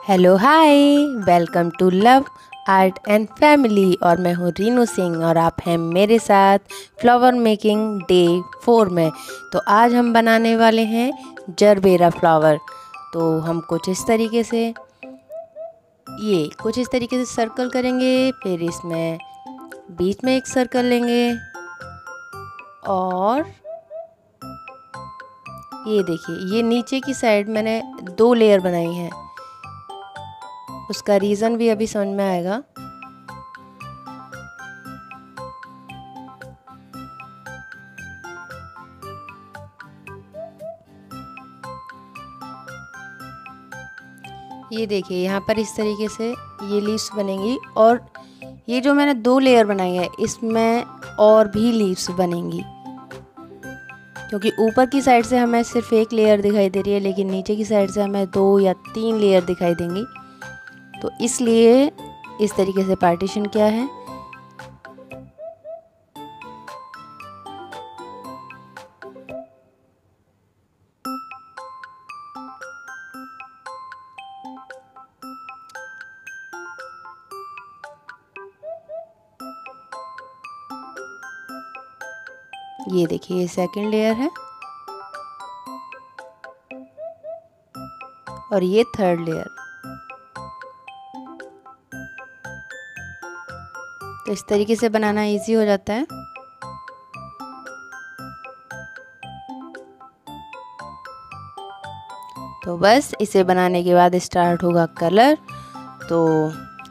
Hello hi, welcome to love art and family. और मैं हूँ रीनू सिंह और आप हैं मेरे साथ फ्लावर मेकिंग डे 4 में। तो आज हम बनाने वाले हैं जरबेरा फ्लावर। तो हम कुछ इस तरीके से सर्कल करेंगे, फिर इसमें बीच में एक सर्कल लेंगे और ये देखिए, ये नीचे की साइड मैंने 2 लेयर बनाई हैं। उसका रीज़न भी अभी समझ में आएगा। ये देखिए, यहाँ पर इस तरीके से ये लीव्स बनेंगी और ये जो मैंने 2 लेयर बनाई है इसमें और भी लीव्स बनेंगी, क्योंकि ऊपर की साइड से हमें सिर्फ 1 लेयर दिखाई दे रही है, लेकिन नीचे की साइड से हमें 2 या 3 लेयर दिखाई देंगी। तो इसलिए इस तरीके से पार्टीशन किया है। ये देखिए, ये सेकंड लेयर है और ये थर्ड लेयर। तो इस तरीके से बनाना इजी हो जाता है। तो बस इसे बनाने के बाद स्टार्ट होगा कलर। तो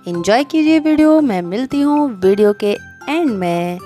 एंजॉय कीजिए वीडियो। मैं मिलती हूँ वीडियो के एंड में।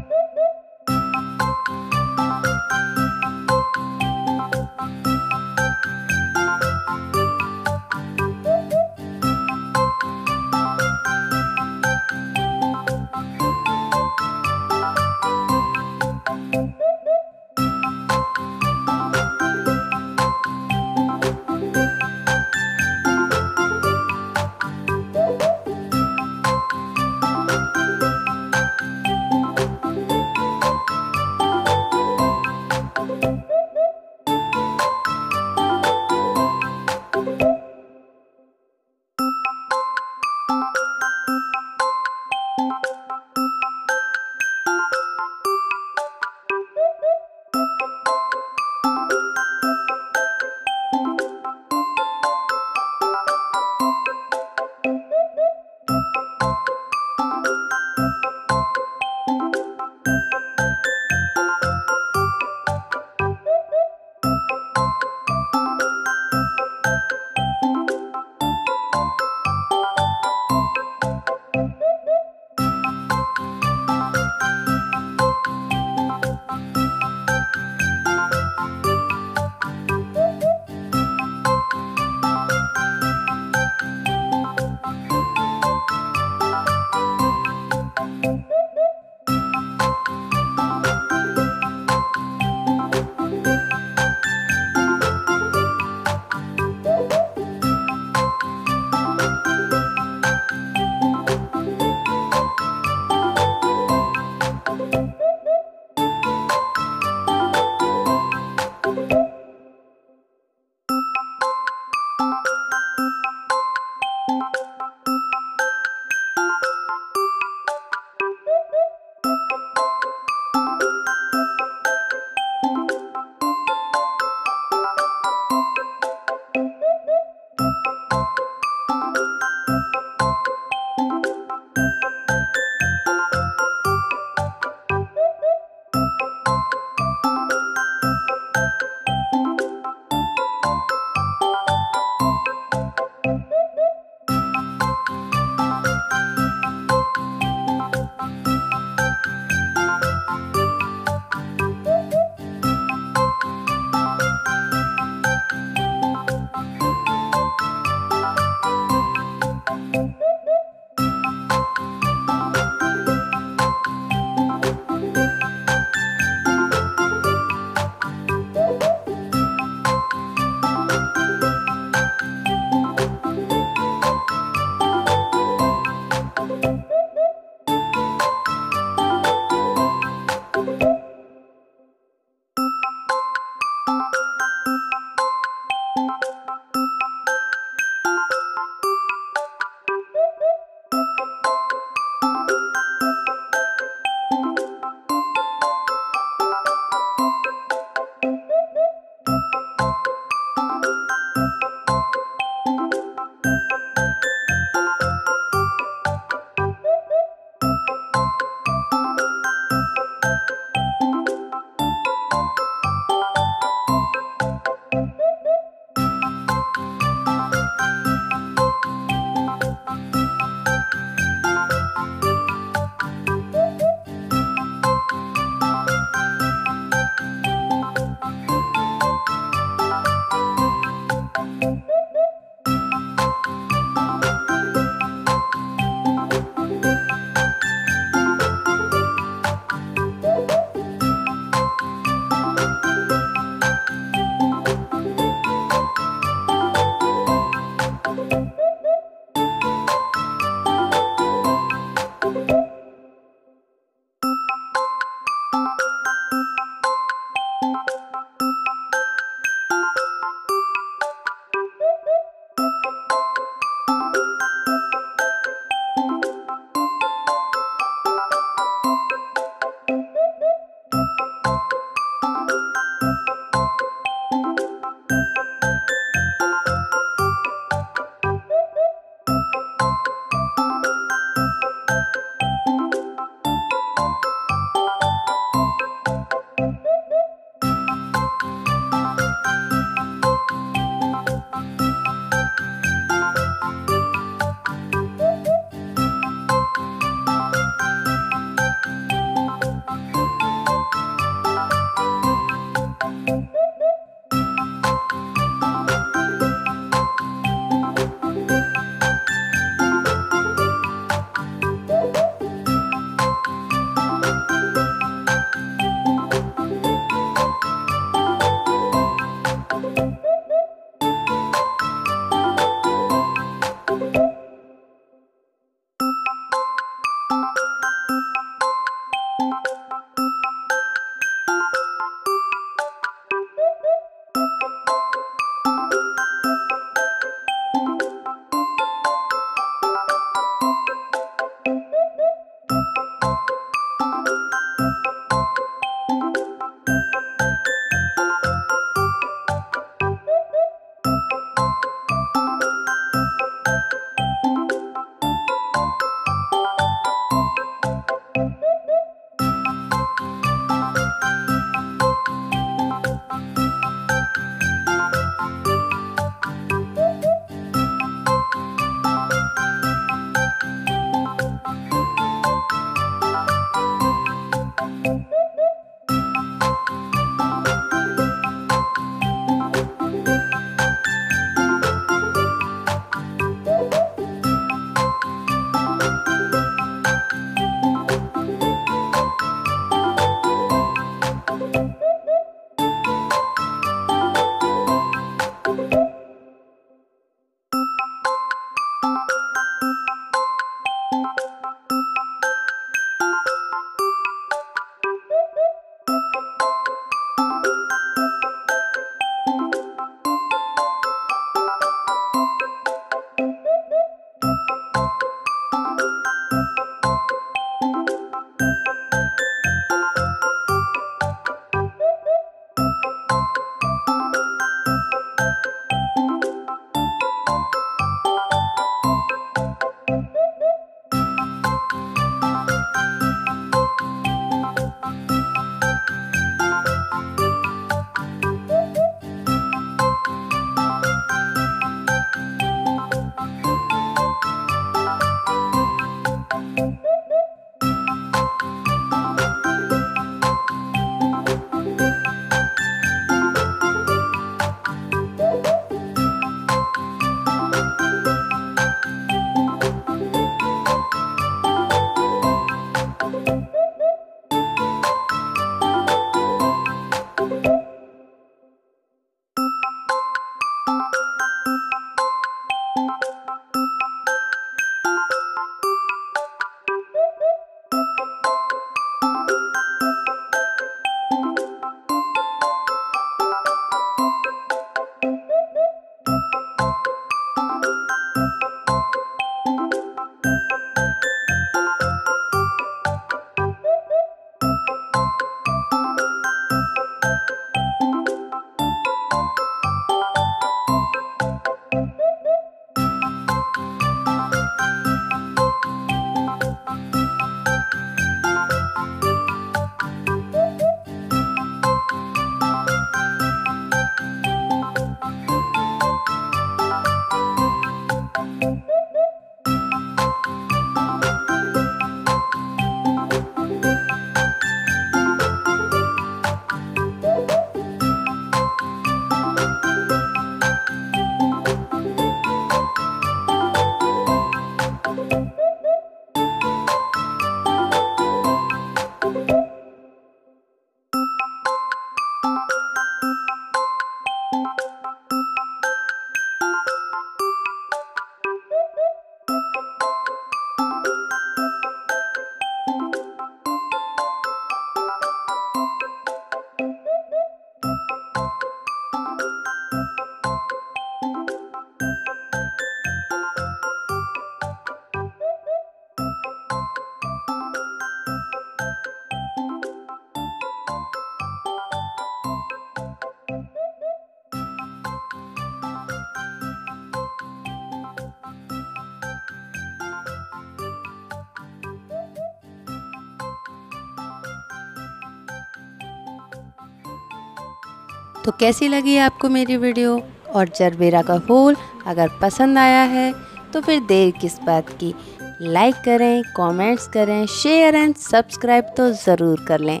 तो कैसी लगी आपको मेरी वीडियो और जरबेरा का फूल अगर पसंद आया है तो फिर देर किस बात की, लाइक करें, कमेंट्स करें, शेयर एंड सब्सक्राइब तो ज़रूर कर लें।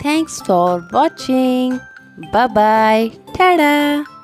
Thanks for watching. Bye bye, Tata.